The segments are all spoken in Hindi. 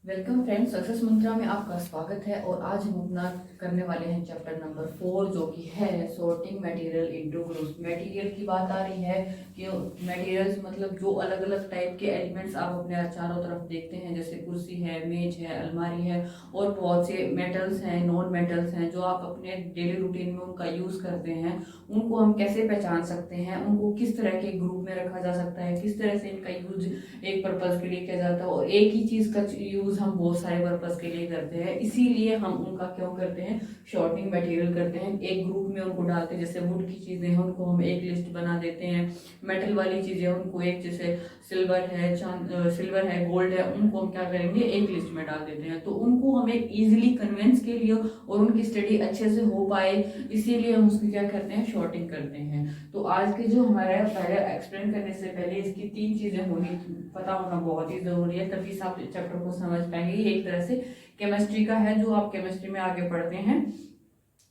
वेलकम फ्रेंड्स, सक्सेस मंत्रा में आपका स्वागत है। और आज हम अपना करने वाले हैं चैप्टर नंबर 4 जो कि है sorting material into groups. Material की बात आ रही है कि मटेरियल्स मतलब जो अलग अलग टाइप के एलिमेंट्स आप अपने चारों तरफ देखते हैं, जैसे कुर्सी है, मेज है, अलमारी है और बहुत से मेटल्स हैं, नॉन मेटल्स हैं जो आप अपने डेली रूटीन में उनका यूज़ करते हैं। उनको हम कैसे पहचान सकते हैं, उनको किस तरह के ग्रुप में रखा जा सकता है, किस तरह से इनका यूज एक पर्पज के लिए किया जाता है। और एक ही चीज का यूज हम बहुत सारे पर्पज के लिए करते हैं, इसीलिए हम उनका क्यों करते हैं, शॉर्टिंग मटेरियल करते हैं। एक ग्रुप में उनको डालते हैं, जैसे वुड की चीजें हैं उनको हम एक लिस्ट बना देते हैं, मेटल वाली चीजें उनको एक, जैसे सिल्वर है, गोल्ड है, उनको हम क्या करेंगे, एक लिस्ट में डाल देते हैं। तो उनको हमें इजिली कन्विंस के लिए और उनकी स्टडी अच्छे से हो पाए, इसीलिए हम उसकी क्या करते हैं, शॉर्टिंग करते हैं। तो आज के जो हमारा पहले एक्सप्लेन करने से पहले इसकी 3 चीजें होनी पता होना बहुत ही जरूरी है, तभी से आप चैप्टर को समझ पाएंगे। एक तरह से केमिस्ट्री का है, जो आप केमिस्ट्री में आगे पढ़ते हैं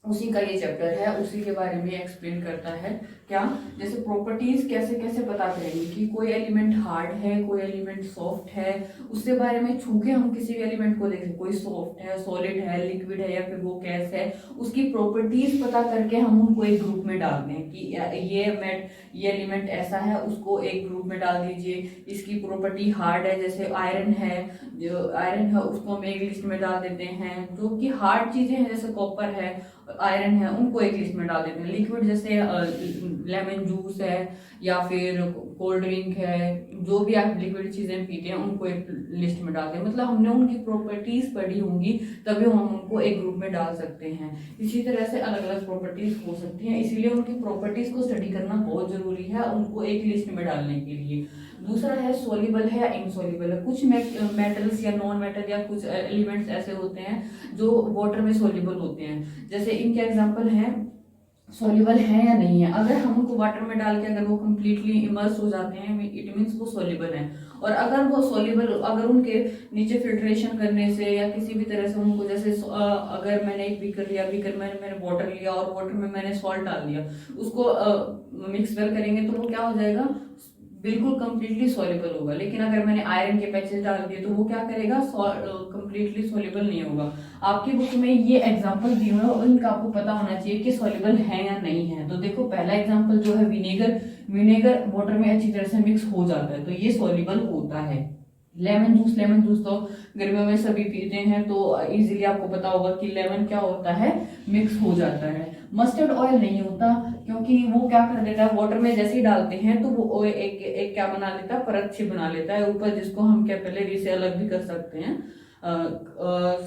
उसी का ये चैप्टर है, उसी के बारे में एक्सप्लेन करता है। क्या, जैसे प्रॉपर्टीज कैसे कैसे पता करेंगे कि कोई एलिमेंट हार्ड है, कोई एलिमेंट सॉफ्ट है, उसके बारे में छू के हम किसी भी एलिमेंट को देखें, कोई सॉफ्ट है, सॉलिड है, लिक्विड है या फिर वो गैस है, उसकी प्रॉपर्टीज पता करके हम उनको एक ग्रुप में डाल दें कि ये एलिमेंट ऐसा है, उसको एक ग्रुप में डाल दीजिए। इसकी प्रॉपर्टी हार्ड है, जैसे आयरन है, जो आयरन है उसको हम एक लिस्ट में डाल देते हैं। जो कि हार्ड चीजें हैं जैसे कॉपर है, आयरन है, उनको एक लिस्ट में डाल देते हैं। लिक्विड जैसे लेमन जूस है या फिर कोल्ड ड्रिंक है, जो भी आप लिक्विड चीजें पीते हैं उनको एक लिस्ट में डालते हैं। मतलब हमने उनकी प्रॉपर्टीज पढ़ी होंगी तभी हम उनको एक ग्रुप में डाल सकते हैं। इसी तरह से अलग अलग प्रॉपर्टीज हो सकती हैं, इसीलिए उनकी प्रॉपर्टीज को स्टडी करना बहुत जरूरी है उनको एक लिस्ट में डालने के लिए। दूसरा है सोल्यूबल है या इनसोल्यूबल है। कुछ मेटल्स या नॉन मेटल या कुछ एलिमेंट्स ऐसे होते हैं जो वाटर में सोल्यूबल होते हैं, जैसे इनके एग्जांपल हैं, सोल्यूबल है या नहीं है। अगर हम उनको वाटर में डाल के अगर वो कम्प्लीटली इमर्स हो जाते हैं, इट मीन्स वो सोल्यूबल है। और अगर वो सोल्यूबल, अगर उनके नीचे फिल्ट्रेशन करने से या किसी भी तरह से उनको, जैसे अगर मैंने एक बीकर लिया, बीकर में मैंने वाटर लिया और वाटर में मैंने सॉल्ट डाल दिया, उसको मिक्स वेल करेंगे तो वो क्या हो जाएगा, बिल्कुल कंप्लीटली सॉल्युबल होगा। लेकिन अगर मैंने आयरन के पैचेस डाल दिए तो वो क्या करेगा, कंप्लीटली सॉल्युबल नहीं होगा। आपकी बुक में ये एग्जांपल दिए हुए हैं और इनका आपको पता होना चाहिए कि सॉल्युबल है या नहीं है। तो देखो पहला एग्जांपल जो है विनेगर, विनेगर वाटर में अच्छी तरह से मिक्स हो जाता है तो ये सॉल्युबल होता है। लेमन जूस, लेमन जूस तो गर्मियों में सभी पीते हैं तो इजीली आपको पता होगा कि लेमन क्या होता है, मिक्स हो जाता है। मस्टर्ड ऑयल नहीं होता, क्योंकि वो क्या कर देता है, वाटर में जैसे ही डालते हैं तो वो एक क्या बना लेता है, परत सी बना लेता है ऊपर, जिसको हम कैपिलरी से अलग भी कर सकते हैं।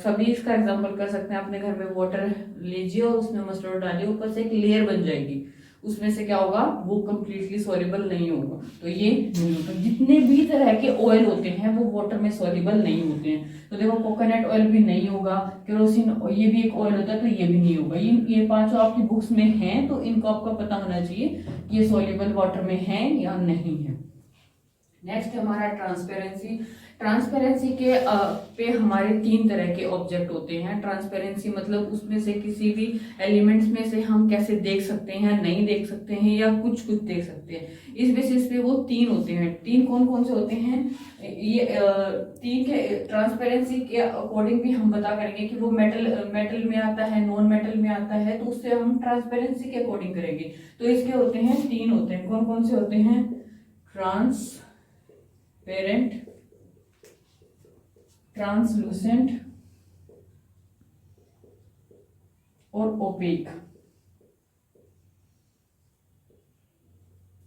सभी इसका एग्जांपल कर सकते हैं। अपने घर में वाटर लीजिए और उसमें मस्टर्ड डालिए, ऊपर से एक लेयर बन जाएगी, उसमें से क्या होगा, वो कंप्लीटली सॉल्युबल नहीं होगा। तो ये नहीं होता। जितने भी तरह के ऑयल होते हैं वो वाटर में सॉल्युबल नहीं होते हैं। तो देखो कोकोनट ऑयल भी नहीं होगा, केरोसिन ये भी एक ऑयल होता है तो ये भी नहीं होगा। ये पांचों आपकी बुक्स में हैं तो इनको आपका पता होना चाहिए कि ये सॉल्युबल वाटर में है या नहीं है। नेक्स्ट हमारा ट्रांसपेरेंसी। ट्रांसपेरेंसी के पे हमारे 3 तरह के ऑब्जेक्ट होते हैं। ट्रांसपेरेंसी मतलब उसमें से किसी भी एलिमेंट्स में से हम कैसे देख सकते हैं, नहीं देख सकते हैं या कुछ कुछ देख सकते हैं। इस बेसिस पे वो 3 होते हैं। 3 कौन कौन से होते हैं, ये 3 के ट्रांसपेरेंसी के अकॉर्डिंग भी हम बता करेंगे कि वो मेटल में आता है, नॉन मेटल में आता है, तो उससे हम ट्रांसपेरेंसी के अकॉर्डिंग करेंगे। तो इसके होते हैं 3 होते हैं। कौन कौन से होते हैं, ट्रांसपेरेंट, ट्रांसलूसेंट और ओपेक।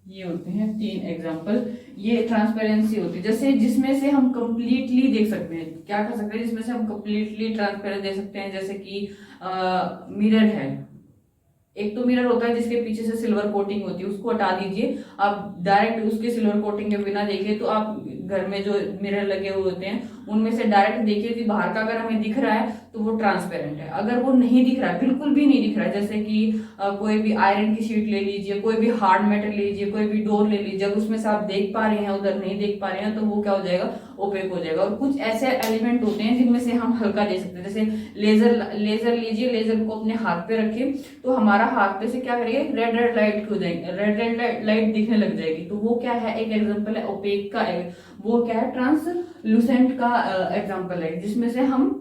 ये होते हैं 3 एग्जांपल। ये ट्रांसपेरेंसी होती है, जैसे जिसमें से हम कंप्लीटली देख सकते हैं। क्या कर सकते हैं जिसमें से हम कंप्लीटली ट्रांसपेरेंट देख सकते हैं, जैसे कि मिरर है। एक तो मिरर होता है जिसके पीछे से सिल्वर कोटिंग होती है, उसको हटा दीजिए, आप डायरेक्ट उसके सिल्वर कोटिंग के बिना देखिए तो आप घर में जो मिरर लगे हुए होते हैं उनमें से डायरेक्ट देखिए कि बाहर का अगर हमें दिख रहा है तो वो ट्रांसपेरेंट है। अगर वो नहीं दिख रहा है, बिल्कुल भी नहीं दिख रहा है, जैसे कि कोई भी आयरन की शीट ले लीजिए, कोई भी हार्ड मेटल ले लीजिए, कोई भी डोर ले लीजिए, अगर उसमें से आप देख पा रहे हैं उधर नहीं देख पा रहे हैं तो वो क्या हो जाएगा, ओपेक हो जाएगा। और कुछ ऐसे एलिमेंट होते हैं जिनमें से हम हल्का देख सकते हैं, जैसे लेजर लीजिए, लेजर को अपने हाथ पे रखिए तो हमारा हाथ पे से क्या करेगा, रेड रेड लाइट हो जाएगी, रेड रेड लाइट दिखने लग जाएगी। तो वो क्या है, एक एग्जांपल है ओपेक का। वो क्या है, ट्रांसलूसेंट का एग्जाम्पल है जिसमें से हम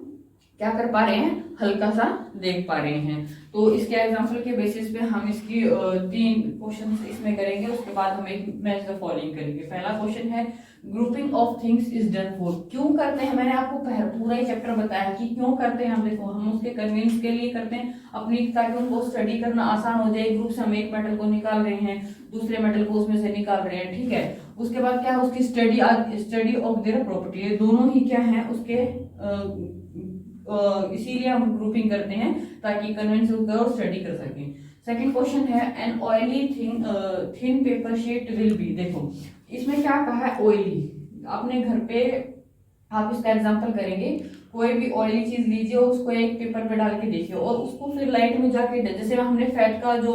क्या कर पा रहे हैं, हल्का सा देख पा रहे हैं। तो इसके एग्जाम्पल के बेसिस पे हम इसकी 3 क्वेश्चन इसमें करेंगे, उसके बाद हम एक मैच द फॉलोइंग करेंगे। पहला क्वेश्चन है grouping of things is done for. क्यों करते हैं, मैंने आपको पूरा ही चैप्टर बताया कि क्यों करते हैं हम। देखो हम उसके कन्वीनियंस के लिए करते हैं अपनी, ताकि उनको स्टडी करना आसान हो जाए। ग्रुप से हम एक मेटल को निकाल रहे हैं, दूसरे मेटल को उसमें से निकाल रहे हैं, ठीक है। उसके बाद क्या है, उसकी स्टडी ऑफ देयर प्रॉपर्टी, ये दोनों ही क्या है उसके इसीलिए हम ग्रुपिंग करते हैं ताकि कन्विंस करो स्टडी कर सकें। सेकंड क्वेश्चन है an oily thin paper sheet will be. देखो इसमें क्या कहा है, ऑयली। अपने घर पे आप इसका एग्जांपल करेंगे, कोई भी ऑयली चीज लीजिए और उसको एक पेपर पे डाल के देखिए और उसको फिर लाइट में जाके, जैसे हमने फैट का जो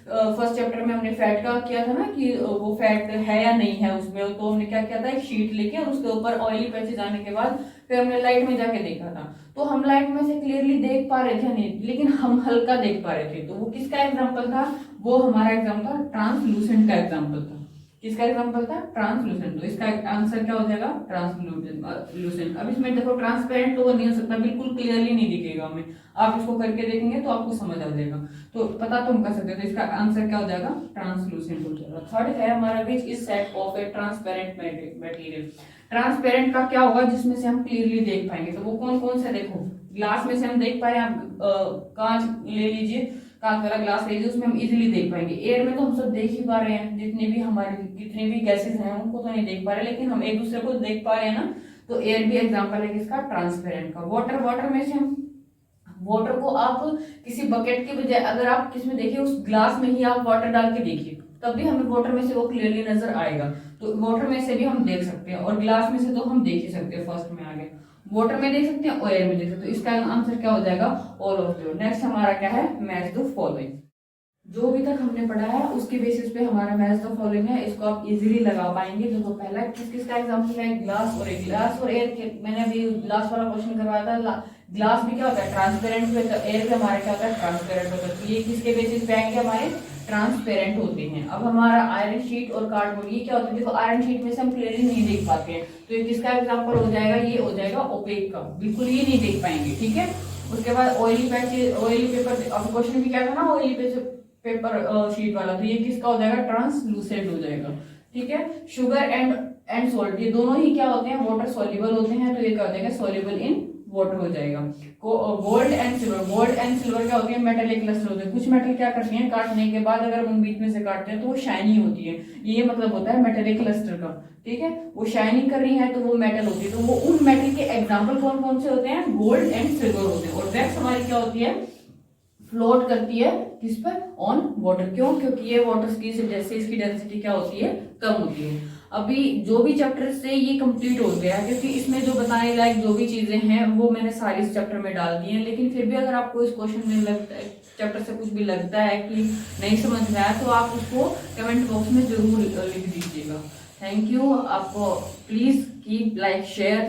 फर्स्ट चैप्टर में हमने फैट का किया था ना कि वो फैट है या नहीं है उसमें, तो हमने क्या किया था, एक शीट लेके और उसके ऊपर ऑयली पैचेज आने के बाद फिर हमने लाइट में जाके देखा था। तो हम लाइट में से क्लियरली देख पा रहे थे नहीं, लेकिन हम हल्का देख पा रहे थे। तो वो किसका एग्जाम्पल था, वो हमारा एग्जाम्पल था ट्रांसलूसेंट का एग्जाम्पल था। किसका एग्जांपल था, ट्रांसलूसेंट। तो इसका आंसर क्या हो जाएगा, ट्रांसलूसेंट। अब इसमें देखो ट्रांसपेरेंट तो नहीं हो सकता, बिल्कुल क्लियरली नहीं दिखेगा हमें। आप इसको करके देखेंगे तो आपको समझ आ जाएगा, तो पता तो हम कर सकते हैं। तो इसका आंसर क्या हो जाएगा, ट्रांसलूसेंट हो जाएगा। थर्ड है हमारा which is set of A transparent material. Transparent का क्या होगा, जिसमें से हम क्लियरली देख पाएंगे। तो वो कौन कौन से, देखो ग्लास में से हम देख पा रहे हैं, आप कांच ले लीजिए, कांच वाला ग्लास लीजिए, उसमें हम इजीली देख पाएंगे। एयर में तो हम सब देख ही पा रहे हैं, जितनी भी गैसेस हैं उनको तो नहीं देख पा रहे, लेकिन हम एक दूसरे को देख पा रहे हैं ना। तो एयर भी एग्जांपल है किसका, ट्रांसपेरेंट का। वाटर में से हम वाटर को आप किसी बकेट के बजाय अगर आप किसमें देखिए, उस ग्लास में ही आप वाटर डाल के देखिए, तब भी हमें वाटर में से वो क्लियरली नजर आएगा। तो वाटर में से भी हम देख सकते हैं और ग्लास में से तो हम देख ही सकते हैं। फर्स्ट में आ गया, वाटर में देख सकते हैं और एयर में देख सकते हैं। तो इसका आंसर क्या हो जाएगा, ऑल ऑफ द। नेक्स्ट हमारा क्या है, मैच द फॉलोइंग। जो अभी तक हमने पढ़ा है उसके बेसिस पे हमारा मैच द फॉलोइंग है, इसको आप इजीली लगा पाएंगे। देखो पहला किसका एग्जांपल है, ग्लास और एयर। ग्लास और एयर मैंने अभी ग्लास वाला क्वेश्चन करवाया था। ग्लास भी क्या होता है, ट्रांसपेरेंट होता है। एयर का हमारा क्या होता है, ट्रांसपेरेंट होता है। तो ये किसके बेसिस पे आएंगे, हमारे ट्रांसपेरेंट होते हैं। अब हमारा आयरन शीट और कार्डबोर्ड, ये क्या होता है, देखो आयरन शीट में से हम क्लियरली नहीं देख पाते हैं, तो ये किसका एग्जांपल हो जाएगा, ये हो जाएगा ओपेक का, बिल्कुल ये नहीं देख पाएंगे, ठीक है। उसके बाद ऑयली पेपर, अब क्वेश्चन भी क्या था ना, ऑयली पेपर शीट वाला, तो ये किसका हो जाएगा, ट्रांसलूसेंट हो जाएगा, ठीक है। शुगर एंड सॉल्ट, ये दोनों ही क्या होते हैं, वाटर सॉल्युबल होते हैं, तो ये क्या हो जाएगा, सॉल्युबल इन वाटर हो जाएगा। गोल्ड एंड सिल्वर क्या होती है, मेटेलिक क्लस्टर होते हैं। कुछ मेटल क्या करती हैं, काटने के बाद अगर हम बीच में से काटते हैं तो वो शाइनी होती है, ये मतलब होता है मेटेलिक क्लस्टर का, ठीक है। वो शाइनिंग कर रही है तो वो मेटल होती है। तो वो उन मेटल के एग्जाम्पल कौन कौन से होते हैं, गोल्ड एंड सिल्वर होते हैं। और वैक्स हमारी क्या होती है, फ्लोट करती है किस पर, ऑन वाटर। क्यों, क्योंकि ये वाटर की जैसे इसकी डेंसिटी क्या होती है, कम होती है। अभी जो भी चैप्टर से ये कंप्लीट हो गया, क्योंकि इसमें जो बताने लायक जो भी चीजें हैं वो मैंने सारी इस चैप्टर में डाल दी हैं। लेकिन फिर भी अगर आपको इस क्वेश्चन में लगता है, चैप्टर से कुछ भी लगता है कि नहीं समझ में आया, तो आप उसको कमेंट बॉक्स में जरूर लिख दीजिएगा। Thank you. आपको प्लीज कीप लाइक शेयर